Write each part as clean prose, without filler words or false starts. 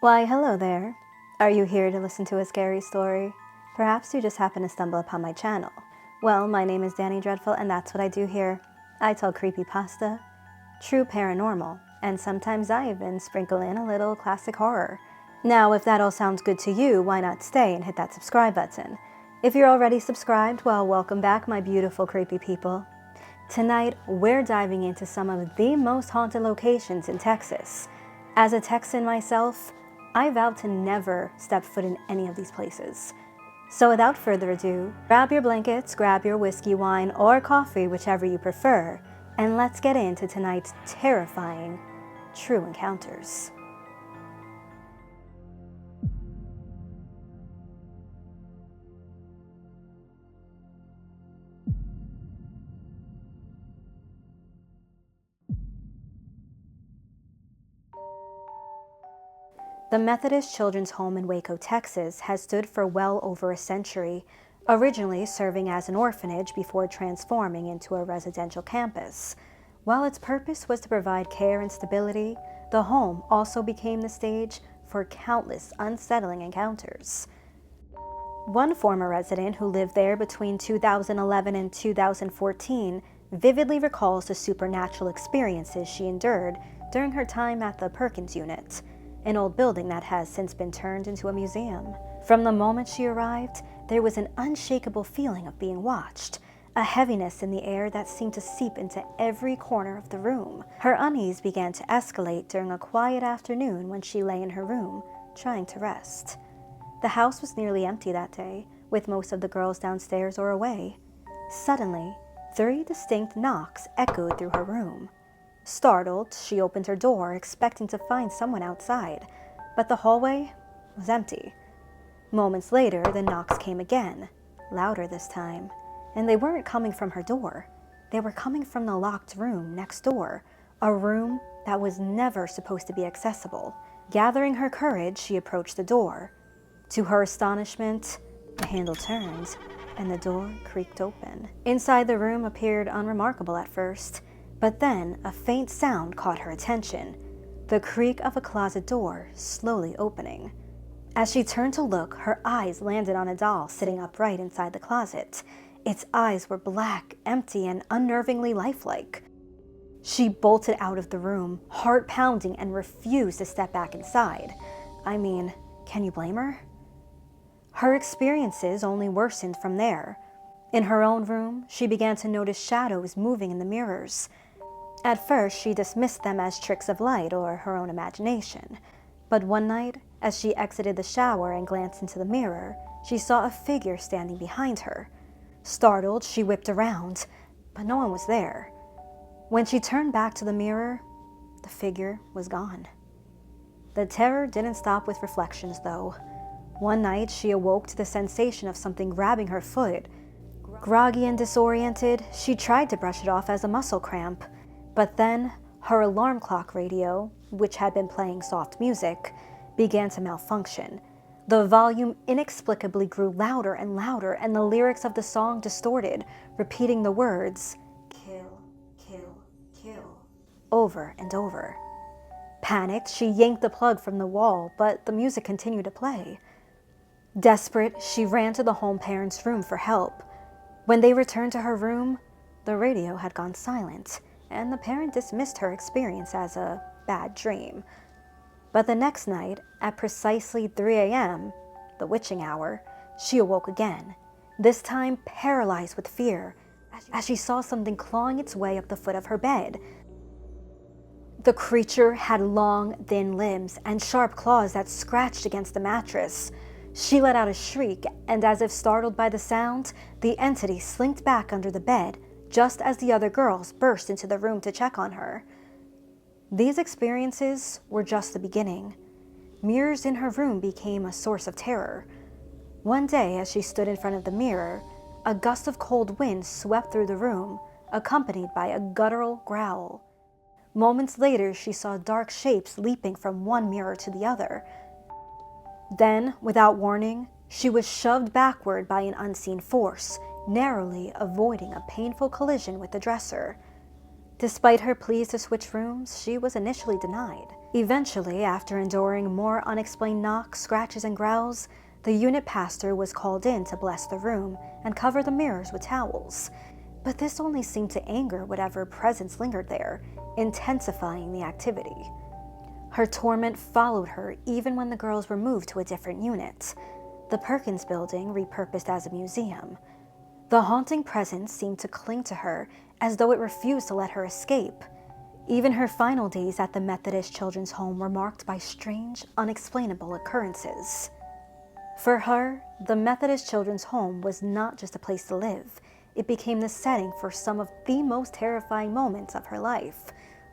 Why, hello there. Are you here to listen to a scary story? Perhaps you just happen to stumble upon my channel. Well, my name is DANIEDREADFUL, and that's what I do here. I tell creepypasta, true paranormal, and sometimes I even sprinkle in a little classic horror. Now, if that all sounds good to you, why not stay and hit that subscribe button? If you're already subscribed, well, welcome back, my beautiful creepy people. Tonight, we're diving into some of the most haunted locations in Texas. As a Texan myself, I vowed to never step foot in any of these places. So without further ado, grab your blankets, grab your whiskey, wine, or coffee, whichever you prefer, and let's get into tonight's terrifying true encounters. The Methodist Children's Home in Waco, Texas has stood for well over a century, originally serving as an orphanage before transforming into a residential campus. While its purpose was to provide care and stability, the home also became the stage for countless unsettling encounters. One former resident who lived there between 2011 and 2014 vividly recalls the supernatural experiences she endured during her time at the Perkins unit, an old building that has since been turned into a museum. From the moment she arrived, there was an unshakable feeling of being watched, a heaviness in the air that seemed to seep into every corner of the room. Her unease began to escalate during a quiet afternoon when she lay in her room, trying to rest. The house was nearly empty that day, with most of the girls downstairs or away. Suddenly, 3 distinct knocks echoed through her room. Startled, she opened her door, expecting to find someone outside, but the hallway was empty. Moments later, the knocks came again, louder this time, and they weren't coming from her door. They were coming from the locked room next door, a room that was never supposed to be accessible. Gathering her courage, she approached the door. To her astonishment, the handle turned, and the door creaked open. Inside the room appeared unremarkable at first, but then a faint sound caught her attention, the creak of a closet door slowly opening. As she turned to look, her eyes landed on a doll sitting upright inside the closet. Its eyes were black, empty, and unnervingly lifelike. She bolted out of the room, heart pounding, and refused to step back inside. I mean, can you blame her? Her experiences only worsened from there. In her own room, she began to notice shadows moving in the mirrors. At first, she dismissed them as tricks of light or her own imagination. But one night, as she exited the shower and glanced into the mirror, she saw a figure standing behind her. Startled, she whipped around, but no one was there. When she turned back to the mirror, the figure was gone. The terror didn't stop with reflections, though. One night, she awoke to the sensation of something grabbing her foot. Groggy and disoriented, she tried to brush it off as a muscle cramp. But then, her alarm clock radio, which had been playing soft music, began to malfunction. The volume inexplicably grew louder and louder, and the lyrics of the song distorted, repeating the words, "Kill, kill, kill," over and over. Panicked, she yanked the plug from the wall, but the music continued to play. Desperate, she ran to the home parents' room for help. When they returned to her room, the radio had gone silent, and the parent dismissed her experience as a bad dream. But the next night, at precisely 3 a.m., the witching hour, she awoke again, this time paralyzed with fear, as she saw something clawing its way up the foot of her bed. The creature had long, thin limbs and sharp claws that scratched against the mattress. She let out a shriek, and as if startled by the sound, the entity slinked back under the bed, just as the other girls burst into the room to check on her. These experiences were just the beginning. Mirrors in her room became a source of terror. One day, as she stood in front of the mirror, a gust of cold wind swept through the room, accompanied by a guttural growl. Moments later, she saw dark shapes leaping from one mirror to the other. Then, without warning, she was shoved backward by an unseen force, narrowly avoiding a painful collision with the dresser. Despite her pleas to switch rooms, she was initially denied. Eventually, after enduring more unexplained knocks, scratches, and growls, the unit pastor was called in to bless the room and cover the mirrors with towels. But this only seemed to anger whatever presence lingered there, intensifying the activity. Her torment followed her even when the girls were moved to a different unit, the Perkins building repurposed as a museum. The haunting presence seemed to cling to her as though it refused to let her escape. Even her final days at the Methodist Children's Home were marked by strange, unexplainable occurrences. For her, the Methodist Children's Home was not just a place to live. It became the setting for some of the most terrifying moments of her life,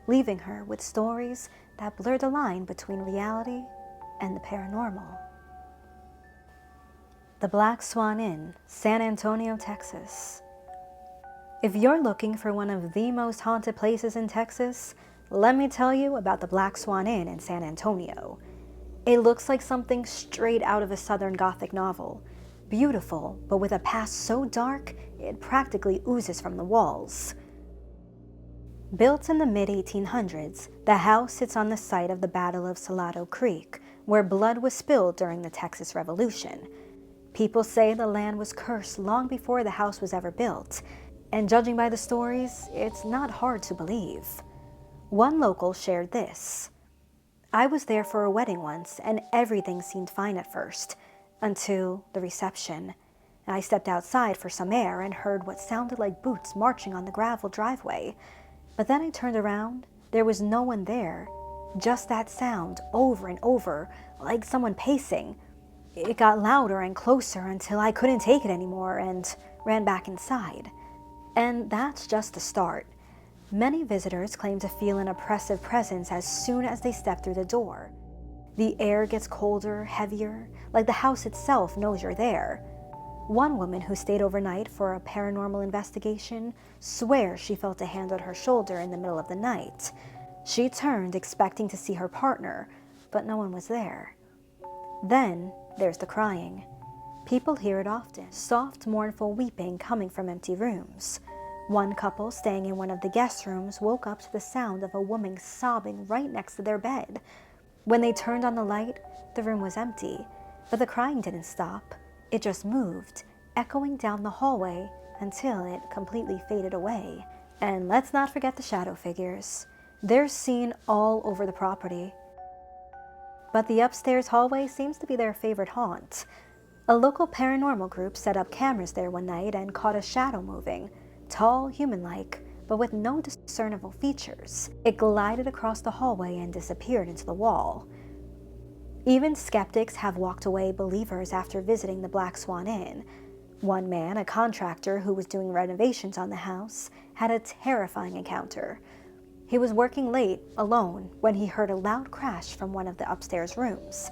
leaving her with stories that blur the line between reality and the paranormal. The Black Swan Inn, San Antonio, Texas. If you're looking for one of the most haunted places in Texas, let me tell you about the Black Swan Inn in San Antonio. It looks like something straight out of a Southern Gothic novel. Beautiful, but with a past so dark, it practically oozes from the walls. Built in the mid-1800s, the house sits on the site of the Battle of Salado Creek, where blood was spilled during the Texas Revolution. People say the land was cursed long before the house was ever built, and judging by the stories, it's not hard to believe. One local shared this: "I was there for a wedding once, and everything seemed fine at first, until the reception. I stepped outside for some air and heard what sounded like boots marching on the gravel driveway. But then I turned around, there was no one there, just that sound over and over, like someone pacing. It got louder and closer until I couldn't take it anymore and ran back inside." And that's just the start. Many visitors claim to feel an oppressive presence as soon as they step through the door. The air gets colder, heavier, like the house itself knows you're there. One woman who stayed overnight for a paranormal investigation swears she felt a hand on her shoulder in the middle of the night. She turned expecting to see her partner, but no one was there. Then there's the crying. People hear it often, soft, mournful weeping coming from empty rooms. One couple staying in one of the guest rooms woke up to the sound of a woman sobbing right next to their bed. When they turned on the light, the room was empty, but the crying didn't stop. It just moved, echoing down the hallway until it completely faded away. And let's not forget the shadow figures. They're seen all over the property. But the upstairs hallway seems to be their favorite haunt. A local paranormal group set up cameras there one night and caught a shadow moving, tall, human-like, but with no discernible features. It glided across the hallway and disappeared into the wall. Even skeptics have walked away believers after visiting the Black Swan Inn. One man, a contractor who was doing renovations on the house, had a terrifying encounter. He was working late, alone, when he heard a loud crash from one of the upstairs rooms.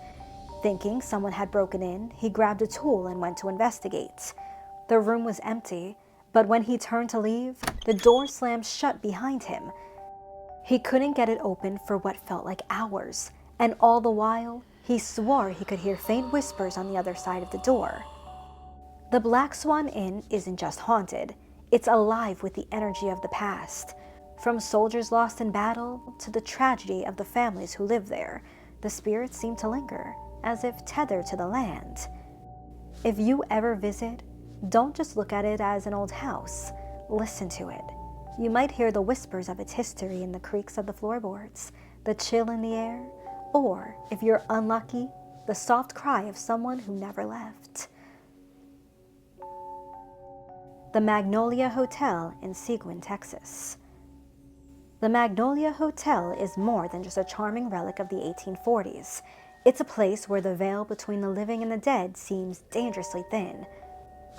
Thinking someone had broken in, he grabbed a tool and went to investigate. The room was empty, but when he turned to leave, the door slammed shut behind him. He couldn't get it open for what felt like hours, and all the while, he swore he could hear faint whispers on the other side of the door. The Black Swan Inn isn't just haunted, it's alive with the energy of the past. From soldiers lost in battle to the tragedy of the families who live there, the spirits seem to linger, as if tethered to the land. If you ever visit, don't just look at it as an old house. Listen to it. You might hear the whispers of its history in the creaks of the floorboards, the chill in the air, or, if you're unlucky, the soft cry of someone who never left. The Magnolia Hotel in Seguin, Texas. The Magnolia Hotel is more than just a charming relic of the 1840s. It's a place where the veil between the living and the dead seems dangerously thin.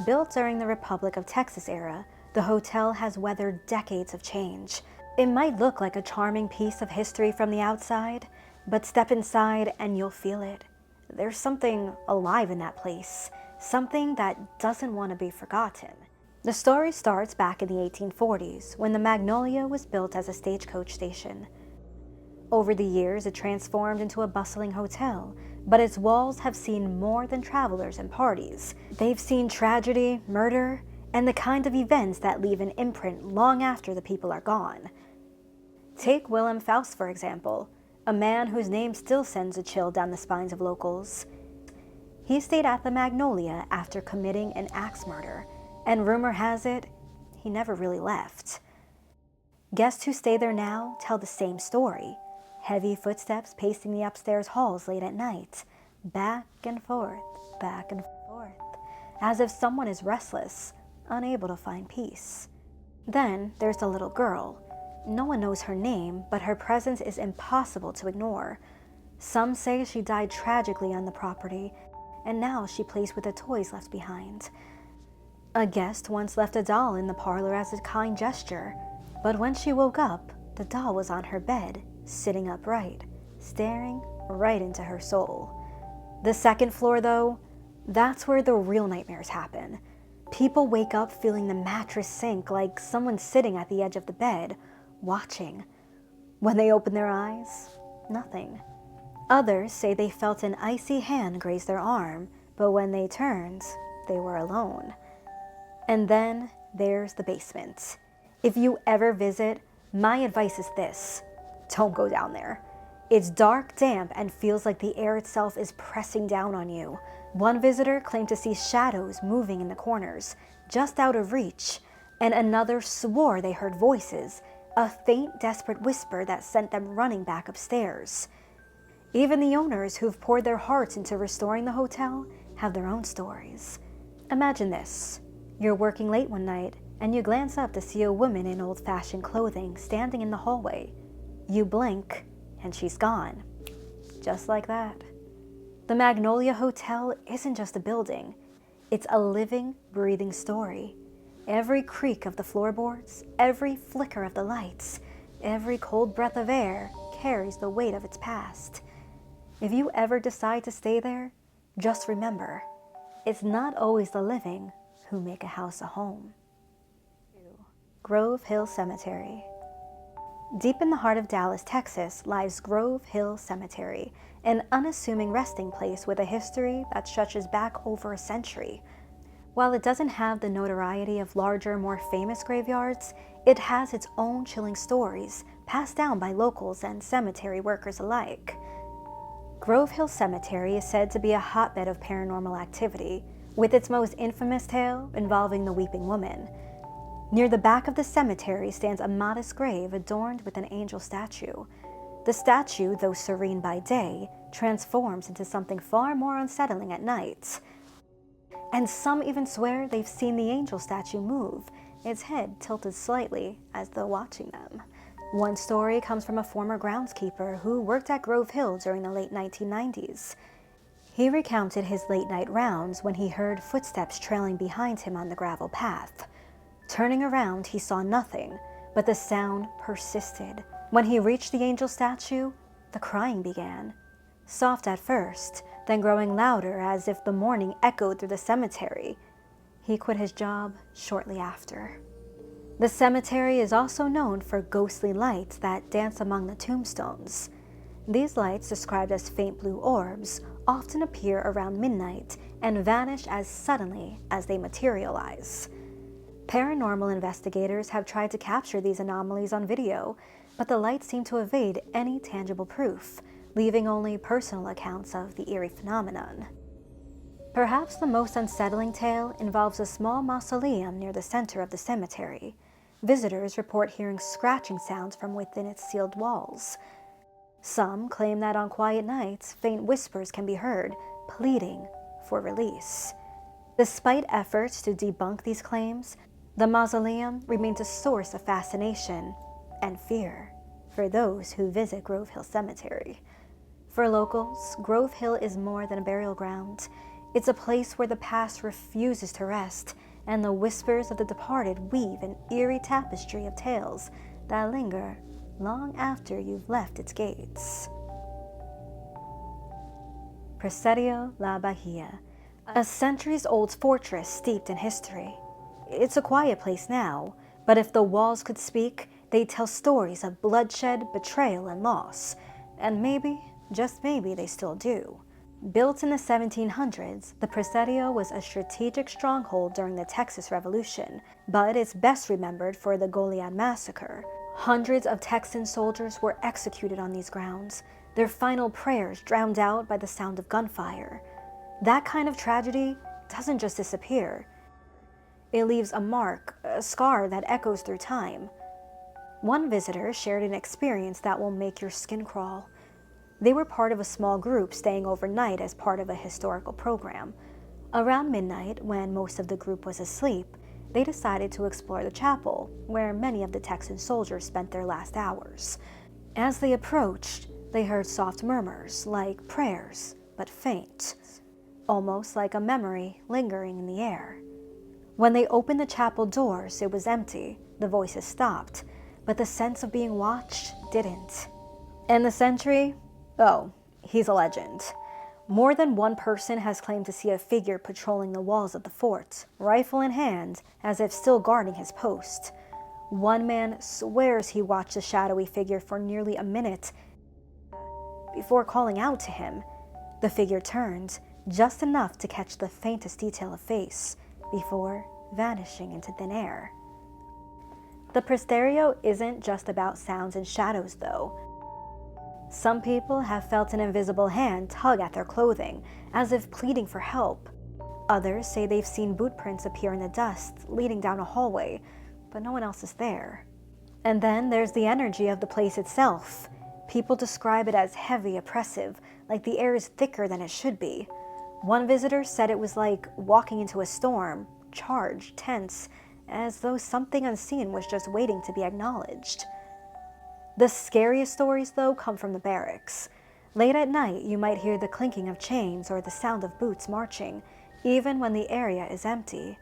Built during the Republic of Texas era, the hotel has weathered decades of change. It might look like a charming piece of history from the outside, but step inside and you'll feel it. There's something alive in that place, something that doesn't want to be forgotten. The story starts back in the 1840s, when the Magnolia was built as a stagecoach station. Over the years, it transformed into a bustling hotel, but its walls have seen more than travelers and parties. They've seen tragedy, murder, and the kind of events that leave an imprint long after the people are gone. Take Willem Faust, for example. a man whose name still sends a chill down the spines of locals. He stayed at the Magnolia after committing an axe murder, and rumor has it, he never really left. Guests who stay there now tell the same story. Heavy footsteps pacing the upstairs halls late at night, back and forth, as if someone is restless, unable to find peace. Then there's the little girl. No one knows her name, but her presence is impossible to ignore. Some say she died tragically on the property, and now she plays with the toys left behind. A guest once left a doll in the parlor as a kind gesture, but when she woke up, the doll was on her bed, sitting upright, staring right into her soul. The second floor, though, that's where the real nightmares happen. People wake up feeling the mattress sink like someone's sitting at the edge of the bed, watching. When they open their eyes, nothing. Others say they felt an icy hand graze their arm, but when they turned, they were alone. And then there's the basement. If you ever visit, my advice is this: don't go down there. It's dark, damp, and feels like the air itself is pressing down on you. One visitor claimed to see shadows moving in the corners, just out of reach, and another swore they heard voices, a faint, desperate whisper that sent them running back upstairs. Even the owners who've poured their hearts into restoring the hotel have their own stories. Imagine this. You're working late one night, and you glance up to see a woman in old-fashioned clothing standing in the hallway. You blink, and she's gone. Just like that. The Magnolia Hotel isn't just a building. It's a living, breathing story. Every creak of the floorboards, every flicker of the lights, every cold breath of air carries the weight of its past. If you ever decide to stay there, just remember, it's not always the living who make a house a home. Grove Hill Cemetery. Deep in the heart of Dallas, Texas, lies Grove Hill Cemetery, an unassuming resting place with a history that stretches back over a century. While it doesn't have the notoriety of larger, more famous graveyards, it has its own chilling stories passed down by locals and cemetery workers alike. Grove Hill Cemetery is said to be a hotbed of paranormal activity, with its most infamous tale involving the Weeping Woman. Near the back of the cemetery stands a modest grave adorned with an angel statue. The statue, though serene by day, transforms into something far more unsettling at night. And some even swear they've seen the angel statue move, its head tilted slightly as though watching them. One story comes from a former groundskeeper who worked at Grove Hill during the late 1990s. He recounted his late-night rounds when he heard footsteps trailing behind him on the gravel path. Turning around, he saw nothing, but the sound persisted. When he reached the angel statue, the crying began. Soft at first, then growing louder as if the mourning echoed through the cemetery. He quit his job shortly after. The cemetery is also known for ghostly lights that dance among the tombstones. These lights, described as faint blue orbs, often appear around midnight and vanish as suddenly as they materialize. Paranormal investigators have tried to capture these anomalies on video, but the lights seem to evade any tangible proof, leaving only personal accounts of the eerie phenomenon. Perhaps the most unsettling tale involves a small mausoleum near the center of the cemetery. Visitors report hearing scratching sounds from within its sealed walls. Some claim that on quiet nights, faint whispers can be heard, pleading for release. Despite efforts to debunk these claims, the mausoleum remains a source of fascination and fear for those who visit Grove Hill Cemetery. For locals, Grove Hill is more than a burial ground. It's a place where the past refuses to rest, and the whispers of the departed weave an eerie tapestry of tales that linger long after you've left its gates. Presidio La Bahia, a centuries-old fortress steeped in history. It's a quiet place now, but if the walls could speak, they'd tell stories of bloodshed, betrayal, and loss. And maybe, just maybe, they still do. Built in the 1700s, the Presidio was a strategic stronghold during the Texas Revolution, but it's best remembered for the Goliad Massacre. Hundreds of Texan soldiers were executed on these grounds, their final prayers drowned out by the sound of gunfire. That kind of tragedy doesn't just disappear. It leaves a mark, a scar that echoes through time. One visitor shared an experience that will make your skin crawl. They were part of a small group staying overnight as part of a historical program. Around midnight, when most of the group was asleep, they decided to explore the chapel, where many of the Texan soldiers spent their last hours. As they approached, they heard soft murmurs, like prayers, but faint, almost like a memory lingering in the air. When they opened the chapel doors, it was empty, the voices stopped, but the sense of being watched didn't. And the sentry? Oh, he's a legend. More than one person has claimed to see a figure patrolling the walls of the fort, rifle in hand, as if still guarding his post. One man swears he watched the shadowy figure for nearly a minute before calling out to him. The figure turned, just enough to catch the faintest detail of face, before vanishing into thin air. The Presterio isn't just about sounds and shadows, though. Some people have felt an invisible hand tug at their clothing, as if pleading for help. Others say they've seen boot prints appear in the dust, leading down a hallway, but no one else is there. And then there's the energy of the place itself. People describe it as heavy, oppressive, like the air is thicker than it should be. One visitor said it was like walking into a storm, charged, tense, as though something unseen was just waiting to be acknowledged. The scariest stories, though, come from the barracks. Late at night, you might hear the clinking of chains or the sound of boots marching, even when the area is empty.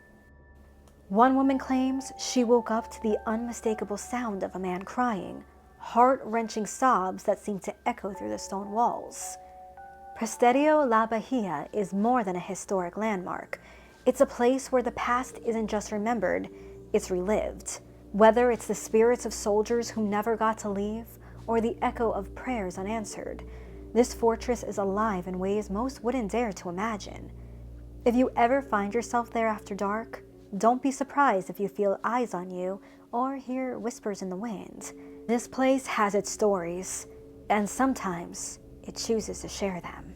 One woman claims she woke up to the unmistakable sound of a man crying, heart-wrenching sobs that seemed to echo through the stone walls. Presterio La Bahia is more than a historic landmark. It's a place where the past isn't just remembered, it's relived. Whether it's the spirits of soldiers who never got to leave, or the echo of prayers unanswered, this fortress is alive in ways most wouldn't dare to imagine. If you ever find yourself there after dark, don't be surprised if you feel eyes on you or hear whispers in the wind. This place has its stories, and sometimes it chooses to share them.